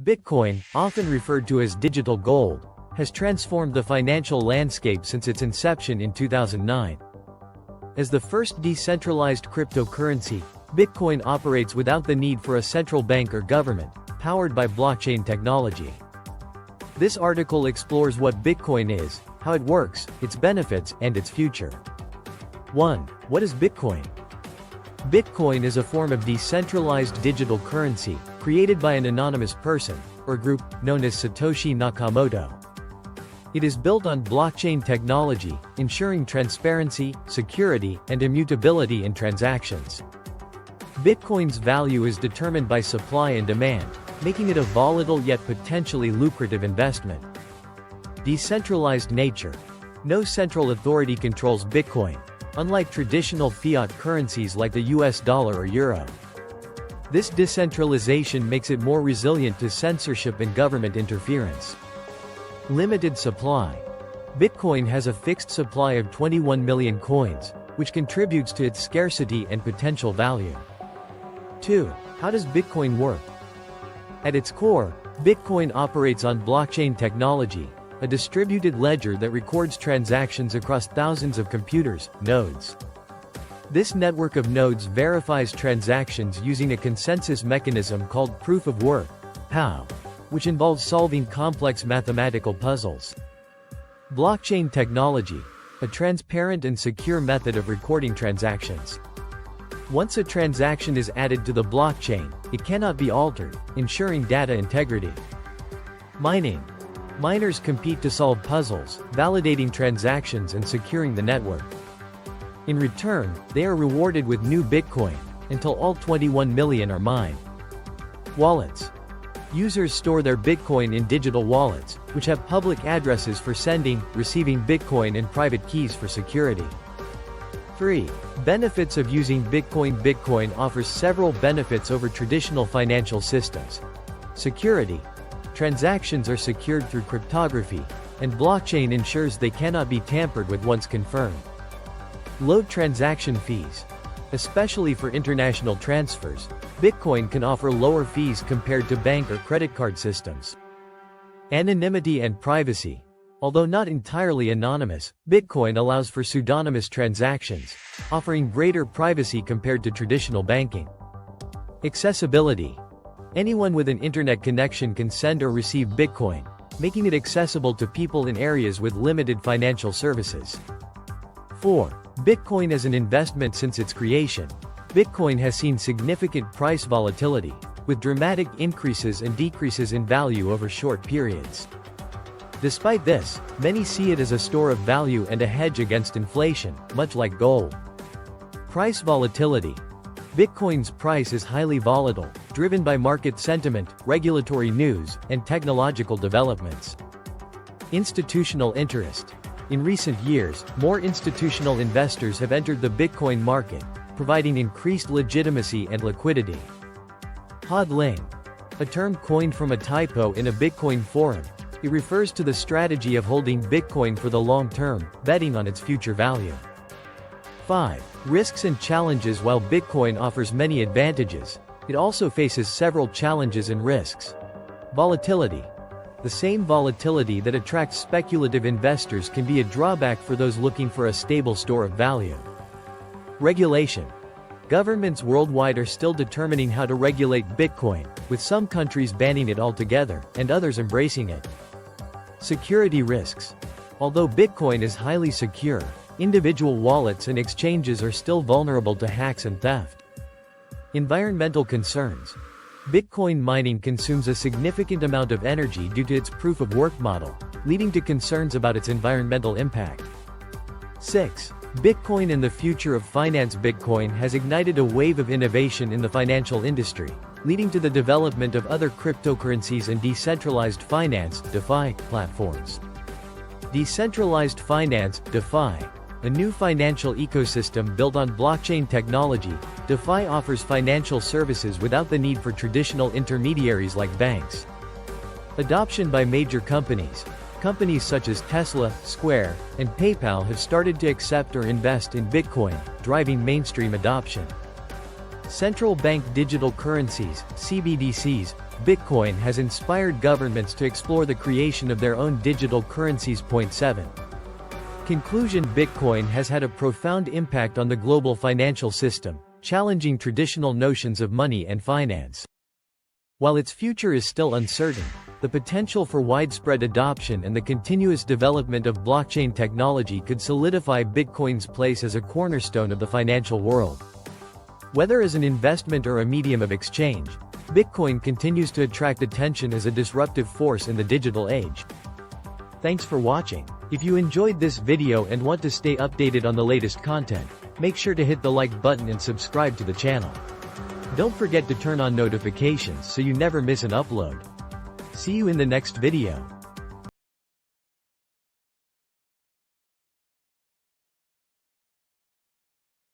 Bitcoin, often referred to as digital gold, has transformed the financial landscape since its inception in 2009. As the first decentralized cryptocurrency, Bitcoin operates without the need for a central bank or government, powered by blockchain technology. This article explores what Bitcoin is, how it works, its benefits, and its future. 1. What is Bitcoin? Bitcoin is a form of decentralized digital currency, created by an anonymous person, or group, known as Satoshi Nakamoto. It is built on blockchain technology, ensuring transparency, security, and immutability in transactions. Bitcoin's value is determined by supply and demand, making it a volatile yet potentially lucrative investment. Decentralized nature. No central authority controls Bitcoin, unlike traditional fiat currencies like the US dollar or euro. This decentralization makes it more resilient to censorship and government interference. Limited supply. Bitcoin has a fixed supply of 21 million coins, which contributes to its scarcity and potential value. 2. How does Bitcoin work? At its core, Bitcoin operates on blockchain technology, a distributed ledger that records transactions across thousands of computers, nodes. This network of nodes verifies transactions using a consensus mechanism called proof of work, POW, which involves solving complex mathematical puzzles. Blockchain technology, a transparent and secure method of recording transactions. Once a transaction is added to the blockchain, it cannot be altered, ensuring data integrity. Mining. Miners compete to solve puzzles, validating transactions and securing the network. In return, they are rewarded with new Bitcoin, until all 21 million are mined. Wallets. Users store their Bitcoin in digital wallets, which have public addresses for sending, receiving Bitcoin and private keys for security. 3. Benefits of using Bitcoin. Bitcoin offers several benefits over traditional financial systems. Security. Transactions are secured through cryptography, and blockchain ensures they cannot be tampered with once confirmed. Low transaction fees. Especially for international transfers, Bitcoin can offer lower fees compared to bank or credit card systems. Anonymity and privacy. Although not entirely anonymous, Bitcoin allows for pseudonymous transactions, offering greater privacy compared to traditional banking. Accessibility. Anyone with an internet connection can send or receive Bitcoin, making it accessible to people in areas with limited financial services. 4. Bitcoin as an investment. Since its creation, Bitcoin has seen significant price volatility, with dramatic increases and decreases in value over short periods. Despite this, many see it as a store of value and a hedge against inflation, much like gold. Price volatility. Bitcoin's price is highly volatile, driven by market sentiment, regulatory news, and technological developments. Institutional interest. In recent years, more institutional investors have entered the Bitcoin market, providing increased legitimacy and liquidity. Hodling. A term coined from a typo in a Bitcoin forum, it refers to the strategy of holding Bitcoin for the long term, betting on its future value. 5. Risks and challenges. While Bitcoin offers many advantages, it also faces several challenges and risks. Volatility. The same volatility that attracts speculative investors can be a drawback for those looking for a stable store of value. Regulation. Governments worldwide are still determining how to regulate Bitcoin, with some countries banning it altogether, and others embracing it. Security risks. Although Bitcoin is highly secure, individual wallets and exchanges are still vulnerable to hacks and theft. Environmental concerns. Bitcoin mining consumes a significant amount of energy due to its proof-of-work model, leading to concerns about its environmental impact. 6. Bitcoin and the future of finance. Bitcoin has ignited a wave of innovation in the financial industry, leading to the development of other cryptocurrencies and decentralized finance (DeFi) platforms. Decentralized finance (DeFi), a new financial ecosystem built on blockchain technology. DeFi offers financial services without the need for traditional intermediaries like banks. Adoption by major companies. companies such as Tesla, Square, and PayPal have started to accept or invest in Bitcoin, driving mainstream adoption. Central bank digital currencies, CBDCs, Bitcoin has inspired governments to explore the creation of their own digital currencies. Point 7. Conclusion: Bitcoin has had a profound impact on the global financial system, challenging traditional notions of money and finance. While its future is still uncertain, the potential for widespread adoption and the continuous development of blockchain technology could solidify Bitcoin's place as a cornerstone of the financial world. Whether as an investment or a medium of exchange, Bitcoin continues to attract attention as a disruptive force in the digital age. Thanks for watching. If you enjoyed this video and want to stay updated on the latest content, make sure to hit the like button and subscribe to the channel. Don't forget to turn on notifications so you never miss an upload. See you in the next video.